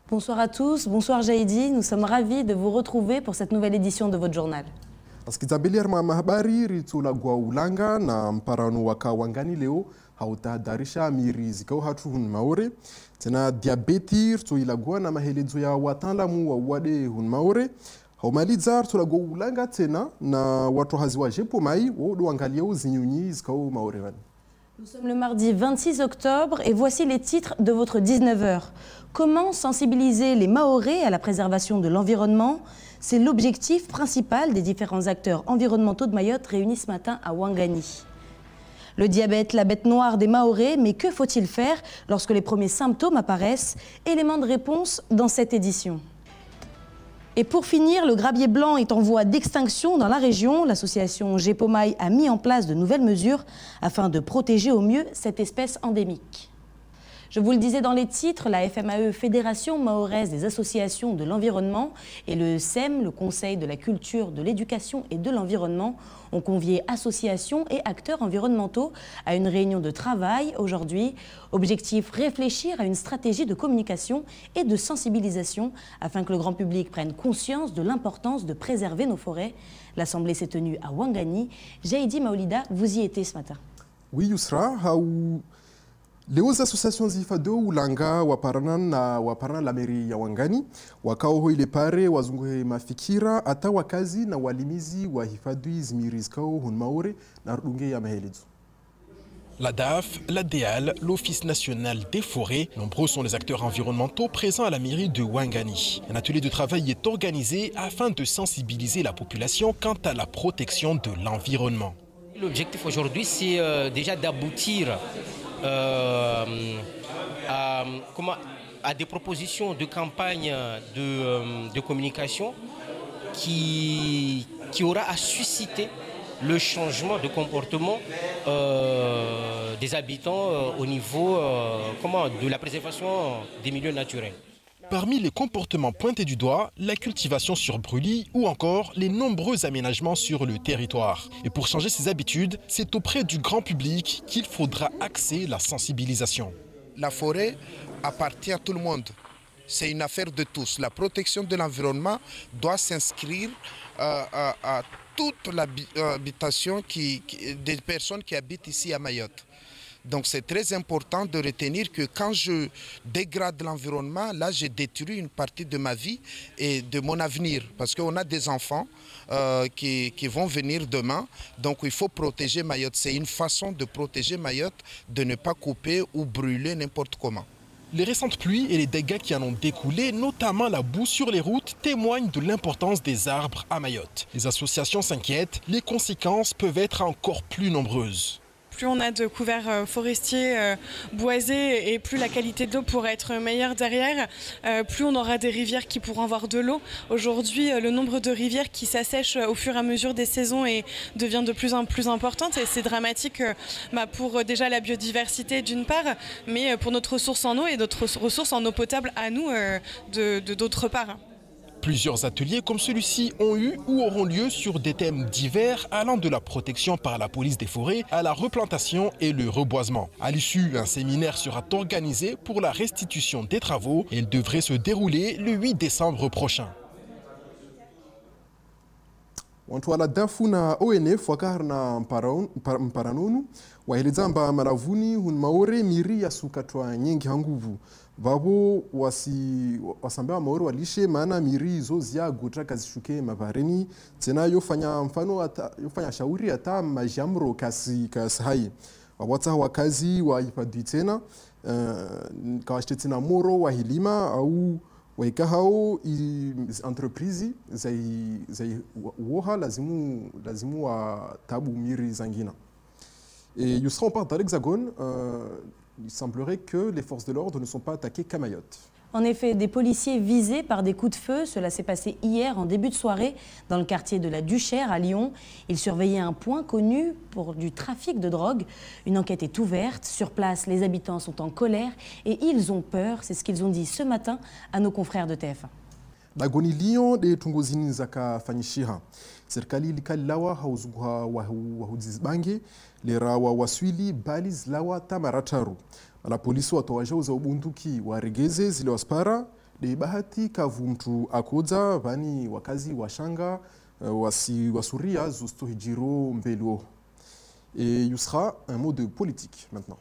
Bonsoir à tous, bonsoir Jaidi, nous sommes ravis de vous retrouver pour cette nouvelle édition de votre journal. Hautahadharisha miri zikao hatu hun maore tena diabeti rtoilagua na mahelezo ya wataalamu wa wade hun maore haumaliza rtolagua ulanga tena na watu haziwa jepo mai wodo angalia uzinyunyi zikao maore vani. Nous sommes le mardi 26 octobre et voici les titres de votre 19h. Comment sensibiliser les Mahorais à la préservation de l'environnement? C'est l'objectif principal des différents acteurs environnementaux de Mayotte réunis ce matin à Ouangani. Le diabète, la bête noire des Mahorais, mais que faut-il faire lorsque les premiers symptômes apparaissent? Élément de réponse dans cette édition. Et pour finir, le grabier blanc est en voie d'extinction dans la région. L'association Gepomaï a mis en place de nouvelles mesures afin de protéger au mieux cette espèce endémique. Je vous le disais dans les titres, la FMAE, Fédération mahoraise des associations de l'environnement, et le SEM, le Conseil de la culture, de l'éducation et de l'environnement, ont convié associations et acteurs environnementaux à une réunion de travail aujourd'hui. Objectif, réfléchir à une stratégie de communication et de sensibilisation afin que le grand public prenne conscience de l'importance de préserver nos forêts. L'Assemblée s'est tenue à Ouangani. Jaidi Maolida, vous y étiez ce matin. Oui, Yousra, les associations zifado ulanga waparana la meri ya Wangani wakao hoi lepare wazungue mafikira ata wakazi na walimizi wa hifadhi zimiri zikao hun maore na rudunge ya mahelezo. La DAF, la DEAL, l'Office national des forêts, nombreux sont les acteurs environnementaux présents à la mairie de Ouangani. Un atelier de travail est organisé afin de sensibiliser la population quant à la protection de l'environnement. L'objectif aujourd'hui, c'est déjà d'aboutir à des propositions de campagne de communication qui aura à susciter le changement de comportement des habitants au niveau de la préservation des milieux naturels. Parmi les comportements pointés du doigt, la cultivation sur brûlis ou encore les nombreux aménagements sur le territoire. Et pour changer ces habitudes, c'est auprès du grand public qu'il faudra axer la sensibilisation. La forêt appartient à tout le monde. C'est une affaire de tous. La protection de l'environnement doit s'inscrire à toute l'habitation des personnes qui habitent ici à Mayotte. Donc c'est très important de retenir que quand je dégrade l'environnement, là je détruis une partie de ma vie et de mon avenir. Parce qu'on a des enfants qui vont venir demain, donc il faut protéger Mayotte. C'est une façon de protéger Mayotte, de ne pas couper ou brûler n'importe comment. Les récentes pluies et les dégâts qui en ont découlé, notamment la boue sur les routes, témoignent de l'importance des arbres à Mayotte. Les associations s'inquiètent, les conséquences peuvent être encore plus nombreuses. Plus on a de couverts forestiers boisés et plus la qualité de l'eau pourra être meilleure derrière, plus on aura des rivières qui pourront avoir de l'eau. Aujourd'hui, le nombre de rivières qui s'assèchent au fur et à mesure des saisons devient de plus en plus importante et c'est dramatique pour déjà la biodiversité d'une part, mais pour notre ressource en eau et notre ressource en eau potable à nous d'autre part. Plusieurs ateliers comme celui-ci ont eu ou auront lieu sur des thèmes divers allant de la protection par la police des forêts à la replantation et le reboisement. À l'issue, un séminaire sera organisé pour la restitution des travaux et il devrait se dérouler le 8 décembre prochain. Wantwala dafu na ONF wakahar na mparanonu waheleza mba maravuni hun maore miri ya sukatwa nyingi hanguvu vavo wasambea maore walishe maana miri hizo ziagutra kazishuke mavareni tena yofanya mfano yofanya shauri hata majamro kasi hai wawata wakazi wa hifadhi tena kawashte tena moro wa hilima au waika hao entreprise zai woha lazimu wa tabu miri zangina. Et il sera en part dans l'Hexagone, il semblerait que les forces de l'ordre ne sont pas attaquées qu'à Mayotte. En effet, des policiers visés par des coups de feu, cela s'est passé hier en début de soirée dans le quartier de la Duchère à Lyon. Ils surveillaient un point connu pour du trafic de drogue. Une enquête est ouverte. Sur place, les habitants sont en colère et ils ont peur. C'est ce qu'ils ont dit ce matin à nos confrères de TF1. Dagoni Lyon de tungozini zaka fanyishiha. serikali likali lawa hauzuguha wahudzizibange lera waswili bali zilawa tamarataru ala polisi watowajauza ubunduki waregeze zile waspara de bahati kavu mtu akodza vani wakazi washanga wasuria zusto hijiro mbelio. Et il y sera un mot de politique maintenant.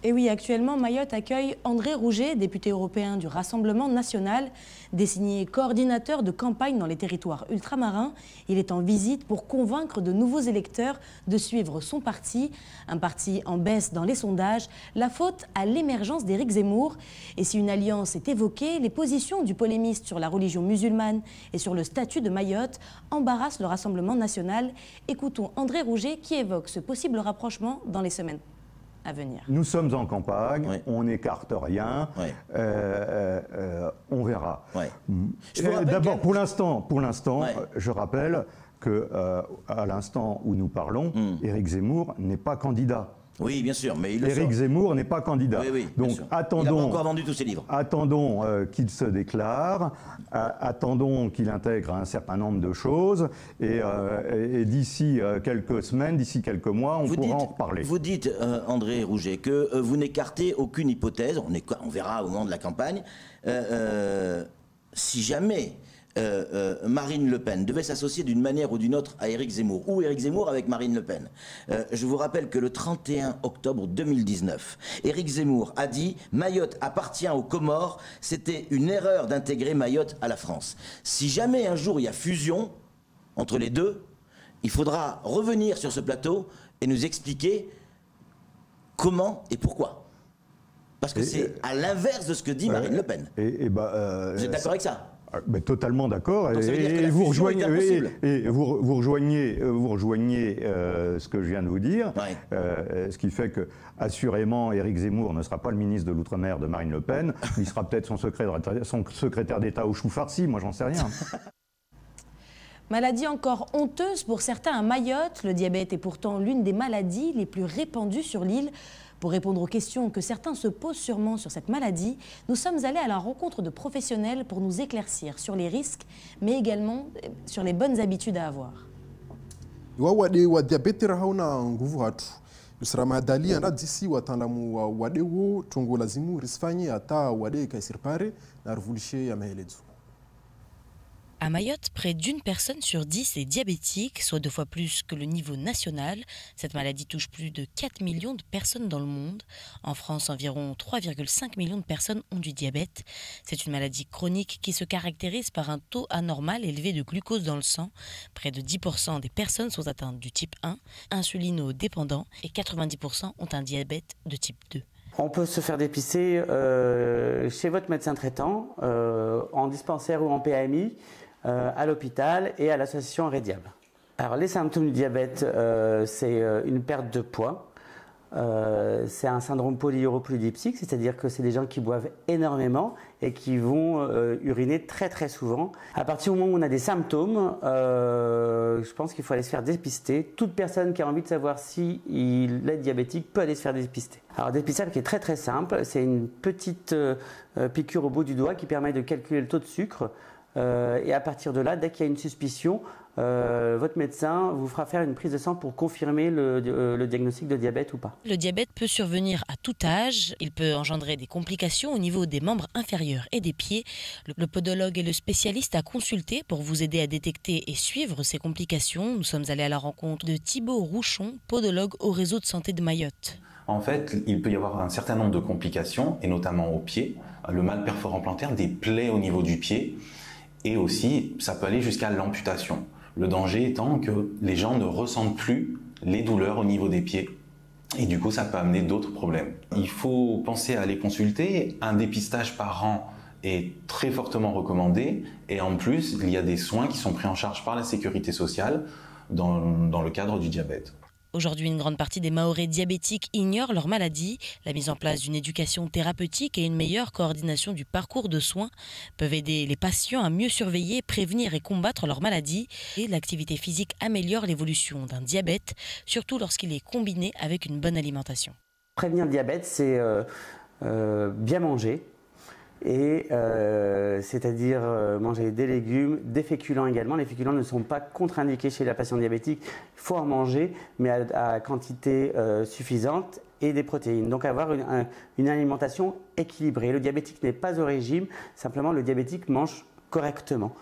Et oui, actuellement, Mayotte accueille André Rouget, député européen du Rassemblement national, désigné coordinateur de campagne dans les territoires ultramarins. Il est en visite pour convaincre de nouveaux électeurs de suivre son parti, un parti en baisse dans les sondages, la faute à l'émergence d'Éric Zemmour. Et si une alliance est évoquée, les positions du polémiste sur la religion musulmane et sur le statut de Mayotte embarrassent le Rassemblement national. Écoutons André Rouget qui évoque ce possible rapprochement dans les semaines à venir. Nous sommes en campagne, oui. On n'écarte rien, oui. On verra. Oui. D'abord, pour l'instant, oui. Je rappelle que à l'instant où nous parlons, Éric Zemmour n'est pas candidat. Oui, bien sûr, mais Éric Zemmour n'est pas candidat. Oui, oui, donc attendons. Il n'a pas encore vendu tous ses livres. Attendons qu'il se déclare, attendons qu'il intègre un certain nombre de choses, et d'ici quelques semaines, d'ici quelques mois, on pourra en reparler. Vous dites, André Rouget, que vous n'écartez aucune hypothèse. On verra au moment de la campagne. Si jamais Marine Le Pen devait s'associer d'une manière ou d'une autre à Éric Zemmour, ou Éric Zemmour avec Marine Le Pen. Je vous rappelle que le 31 octobre 2019, Éric Zemmour a dit « Mayotte appartient aux Comores, c'était une erreur d'intégrer Mayotte à la France ». Si jamais un jour il y a fusion entre les deux, il faudra revenir sur ce plateau et nous expliquer comment et pourquoi. Parce que c'est à l'inverse de ce que dit Marine Le Pen. Vous êtes d'accord avec ça ? Mais totalement d'accord, et vous rejoignez ce que je viens de vous dire, ouais. Ce qui fait que, assurément, Éric Zemmour ne sera pas le ministre de l'Outre-mer de Marine Le Pen, il sera peut-être son secrétaire d'État au chou farci, moi j'en sais rien. Maladie encore honteuse pour certains à Mayotte, le diabète est pourtant l'une des maladies les plus répandues sur l'île. Pour répondre aux questions que certains se posent sûrement sur cette maladie, nous sommes allés à la rencontre de professionnels pour nous éclaircir sur les risques, mais également sur les bonnes habitudes à avoir. À Mayotte, près d'une personne sur 10 est diabétique, soit 2 fois plus que le niveau national. Cette maladie touche plus de 4 millions de personnes dans le monde. En France, environ 3,5 millions de personnes ont du diabète. C'est une maladie chronique qui se caractérise par un taux anormal élevé de glucose dans le sang. Près de 10% des personnes sont atteintes du type 1, insulino-dépendant, et 90% ont un diabète de type 2. On peut se faire dépister chez votre médecin traitant, en dispensaire ou en PAMI, à l'hôpital et à l'association Rédiable. Alors les symptômes du diabète, c'est une perte de poids, c'est un syndrome polyuropolydipsique, c'est-à-dire que c'est des gens qui boivent énormément et qui vont uriner très très souvent. À partir du moment où on a des symptômes, je pense qu'il faut aller se faire dépister. Toute personne qui a envie de savoir s'il est diabétique peut aller se faire dépister. Alors dépistage qui est très très simple, c'est une petite piqûre au bout du doigt qui permet de calculer le taux de sucre. Et à partir de là, dès qu'il y a une suspicion, votre médecin vous fera faire une prise de sang pour confirmer le diagnostic de diabète ou pas. Le diabète peut survenir à tout âge. Il peut engendrer des complications au niveau des membres inférieurs et des pieds. Le podologue est le spécialiste à consulter pour vous aider à détecter et suivre ces complications. Nous sommes allés à la rencontre de Thibaut Rouchon, podologue au réseau de santé de Mayotte. En fait, il peut y avoir un certain nombre de complications, et notamment au pied, le mal perforant plantaire, des plaies au niveau du pied. Et aussi, ça peut aller jusqu'à l'amputation. Le danger étant que les gens ne ressentent plus les douleurs au niveau des pieds. Et du coup, ça peut amener d'autres problèmes. Il faut penser à aller consulter. Un dépistage par an est très fortement recommandé. Et en plus, il y a des soins qui sont pris en charge par la sécurité sociale dans le cadre du diabète. Aujourd'hui, une grande partie des Mahorais diabétiques ignorent leur maladie. La mise en place d'une éducation thérapeutique et une meilleure coordination du parcours de soins peuvent aider les patients à mieux surveiller, prévenir et combattre leur maladie. Et l'activité physique améliore l'évolution d'un diabète, surtout lorsqu'il est combiné avec une bonne alimentation. Prévenir le diabète, c'est bien manger et c'est-à-dire manger des légumes, des féculents également. Les féculents ne sont pas contre-indiqués chez la patiente diabétique, il faut en manger, mais à quantité suffisante, et des protéines. Donc avoir une alimentation équilibrée. Le diabétique n'est pas au régime, simplement le diabétique mange correctement.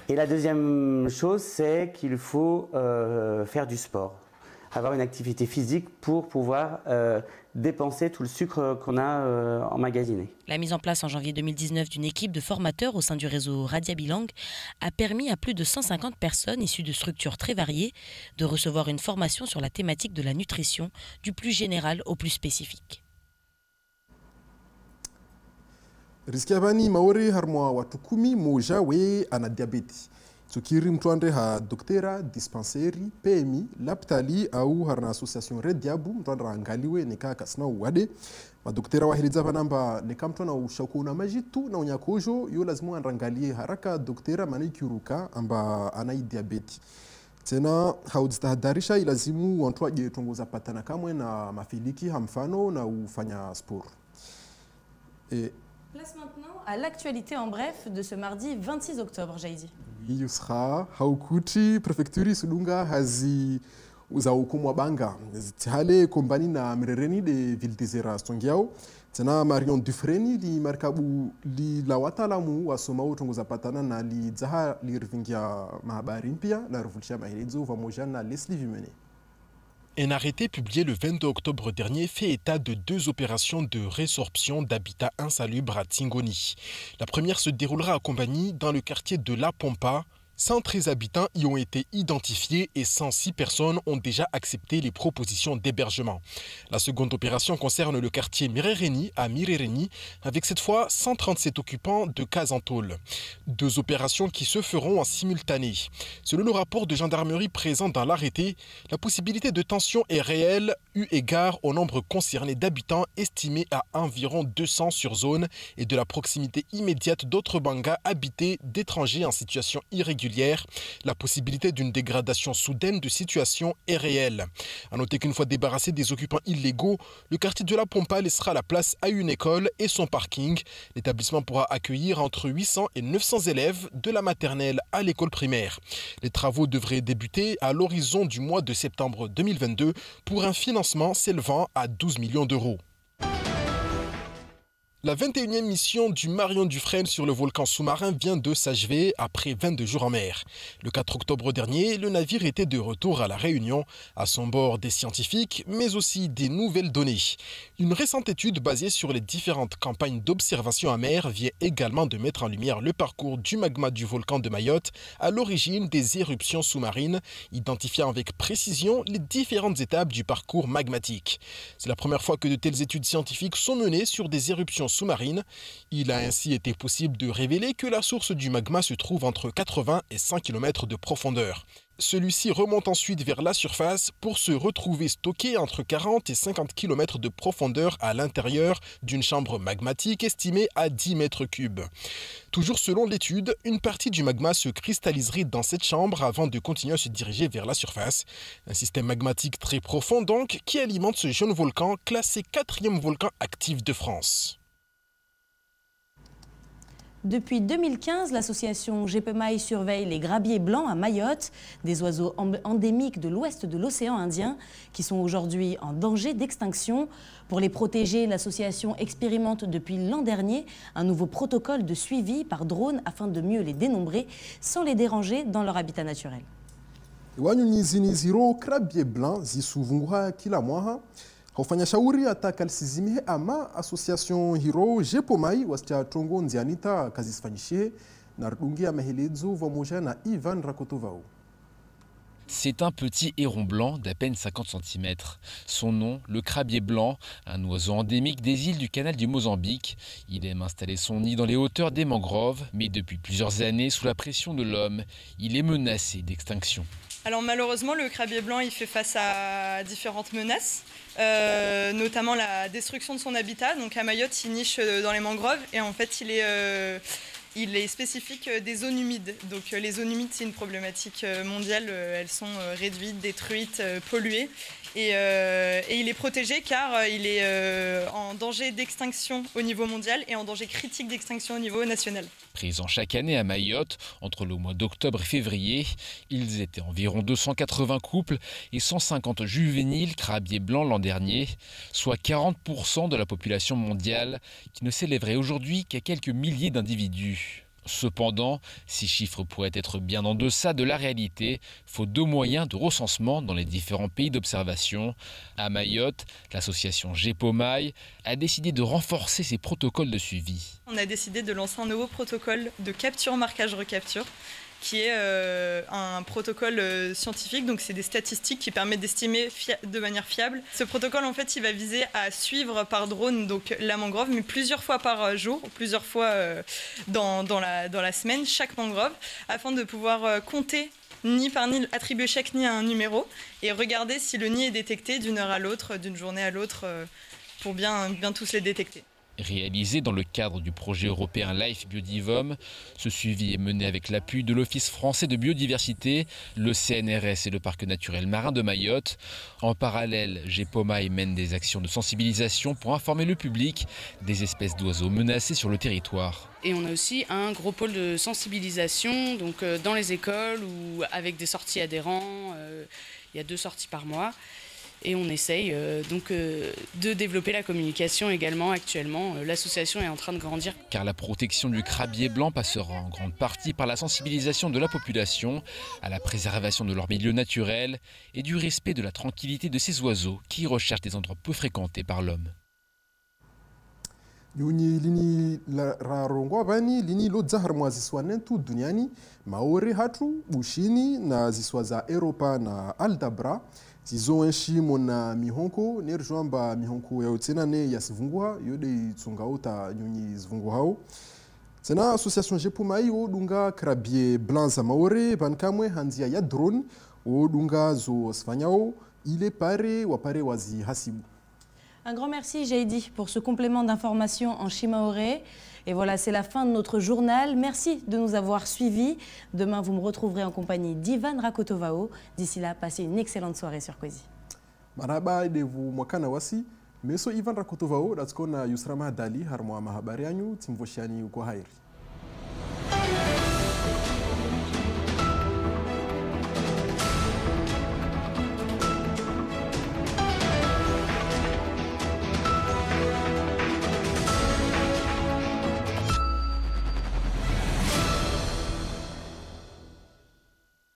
Et la deuxième chose, c'est qu'il faut faire du sport, avoir une activité physique pour pouvoir dépenser tout le sucre qu'on a emmagasiné. La mise en place en janvier 2019 d'une équipe de formateurs au sein du réseau Radiabilang a permis à plus de 150 personnes issues de structures très variées de recevoir une formation sur la thématique de la nutrition, du plus général au plus spécifique. Riskiavani maore harmwa watu 10 moja we ana diabeti. Tsokiri mtwande ha doktera dispenseri PMI laptali au harna association Red Diabu mtwande angaliwe nika kasna wade madoktera wahiliza vanamba nekamtona ushakuna majitu na unyakojo yo lazima anrangalie haraka doktera manikiruka amba anai diabeti. Tena haudistahadarisha ilazimu wantu waje tongoza patana kamwe na mafiliki hamfano na ufanya sport. Place maintenant à l'actualité en bref de ce mardi 26 octobre, Jaidi. Yusra, Haukuti, préfecture Sudunga, Hazi, Uzaukumwa Banga, Zitihale, Kombani na Mirereni de Vildezera Stongiao, Tena Marion Dufresne, li Markabu, li Lawatalamu, Wasoma, Tongoza Patana, na li Zaha, li Rivingia Mahabarimpia, la Revolution Mahelezo, Vamojana, Leslie Vimene. Un arrêté publié le 22 octobre dernier fait état de 2 opérations de résorption d'habitat insalubre à Tingoni. La première se déroulera à Kombani, dans le quartier de La Pompa. 113 habitants y ont été identifiés et 106 personnes ont déjà accepté les propositions d'hébergement. La seconde opération concerne le quartier Mirereni à Mirereni, avec cette fois 137 occupants de cases en tôle. 2 opérations qui se feront en simultané. Selon le rapport de gendarmerie présent dans l'arrêté, la possibilité de tension est réelle eu égard au nombre concerné d'habitants estimé à environ 200 sur zone et de la proximité immédiate d'autres bangas habités d'étrangers en situation irrégulière. La possibilité d'une dégradation soudaine de situation est réelle. A noter qu'une fois débarrassé des occupants illégaux, le quartier de La Pompa laissera la place à une école et son parking. L'établissement pourra accueillir entre 800 et 900 élèves de la maternelle à l'école primaire. Les travaux devraient débuter à l'horizon du mois de septembre 2022 pour un financement s'élevant à 12 millions d'euros. La 21e mission du Marion Dufresne sur le volcan sous-marin vient de s'achever après 22 jours en mer. Le 4 octobre dernier, le navire était de retour à La Réunion. À son bord des scientifiques, mais aussi des nouvelles données. Une récente étude basée sur les différentes campagnes d'observation en mer vient également de mettre en lumière le parcours du magma du volcan de Mayotte à l'origine des éruptions sous-marines, identifiant avec précision les différentes étapes du parcours magmatique. C'est la première fois que de telles études scientifiques sont menées sur des éruptions sous-marine. Il a ainsi été possible de révéler que la source du magma se trouve entre 80 et 100 km de profondeur. Celui-ci remonte ensuite vers la surface pour se retrouver stocké entre 40 et 50 km de profondeur à l'intérieur d'une chambre magmatique estimée à 10 mètres cubes. Toujours selon l'étude, une partie du magma se cristalliserait dans cette chambre avant de continuer à se diriger vers la surface. Un système magmatique très profond donc qui alimente ce jeune volcan classé 4e volcan actif de France. Depuis 2015, l'association GPMI surveille les grabiers blancs à Mayotte, des oiseaux endémiques de l'ouest de l'océan Indien qui sont aujourd'hui en danger d'extinction. Pour les protéger, l'association expérimente depuis l'an dernier un nouveau protocole de suivi par drone afin de mieux les dénombrer sans les déranger dans leur habitat naturel. Haufanya shauri atakalsizime ama association hiro jepomai wasicha tongo nzianita kazisfanyishie na rudungia mahelezo vamoja na Ivan Rakotovao. C'est un petit héron blanc d'à peine 50 cm. Son nom, le crabier blanc, un oiseau endémique des îles du canal du Mozambique. Il aime installer son nid dans les hauteurs des mangroves, mais depuis plusieurs années, sous la pression de l'homme, il est menacé d'extinction. Alors malheureusement, le crabier blanc il fait face à différentes menaces, notamment la destruction de son habitat. Donc à Mayotte, il niche dans les mangroves et en fait, il est spécifique des zones humides. Donc les zones humides, c'est une problématique mondiale. Elles sont réduites, détruites, polluées. Et il est protégé car il est en danger d'extinction au niveau mondial et en danger critique d'extinction au niveau national. Présents chaque année à Mayotte, entre le mois d'octobre et février, ils étaient environ 280 couples et 150 juvéniles crabiers blancs l'an dernier, soit 40% de la population mondiale, qui ne s'élèverait aujourd'hui qu'à quelques milliers d'individus. Cependant, ces chiffres pourraient être bien en deçà de la réalité, faute de moyens de recensement dans les différents pays d'observation. À Mayotte, l'association GEPOMAI a décidé de renforcer ses protocoles de suivi. On a décidé de lancer un nouveau protocole de capture, marquage, recapture, qui est un protocole scientifique, donc c'est des statistiques qui permettent d'estimer de manière fiable. Ce protocole, en fait, il va viser à suivre par drone donc la mangrove, mais plusieurs fois par jour, plusieurs fois dans la semaine, chaque mangrove, afin de pouvoir compter nid par nid, attribuer chaque nid à un numéro et regarder si le nid est détecté d'une heure à l'autre, d'une journée à l'autre, pour bien tous les détecter. Réalisé dans le cadre du projet européen Life Biodivom, ce suivi est mené avec l'appui de l'Office français de biodiversité, le CNRS et le Parc naturel marin de Mayotte. En parallèle, GEPOMAI mène des actions de sensibilisation pour informer le public des espèces d'oiseaux menacées sur le territoire. Et on a aussi un gros pôle de sensibilisation donc dans les écoles ou avec des sorties adhérents. Il y a 2 sorties par mois. Et on essaye de développer la communication également actuellement. L'association est en train de grandir. Car la protection du crabier blanc passera en grande partie par la sensibilisation de la population à la préservation de leur milieu naturel et du respect de la tranquillité de ces oiseaux qui recherchent des endroits peu fréquentés par l'homme. Yuni lini rarongo bani lini lo zahar mwa ziswa nentu duniani maore hatu bushini na ziswa za Europa na Aldabra zizoenshi mona mihonko nerjwamba mihonko ya utena ne yasivungwa yode tsungauta nyunyi zvunguhao tena association GEPOMAI odunga crabier blanc za maore bankamwe hanzia ya drone odunga zo sfanyao ile pare wapare wazi hasibu. Un grand merci Jaidi pour ce complément d'information en shimaoré. Et voilà, c'est la fin de notre journal. Merci de nous avoir suivis. Demain, vous me retrouverez en compagnie d'Ivan Rakotovao. D'ici là, passez une excellente soirée sur Kozi. Maraba de vous mwakana wasi. Meso Ivan Rakotovao, datskona Yusrama Dali, harmo mahabari yanyu, timvoshiani uko hairi.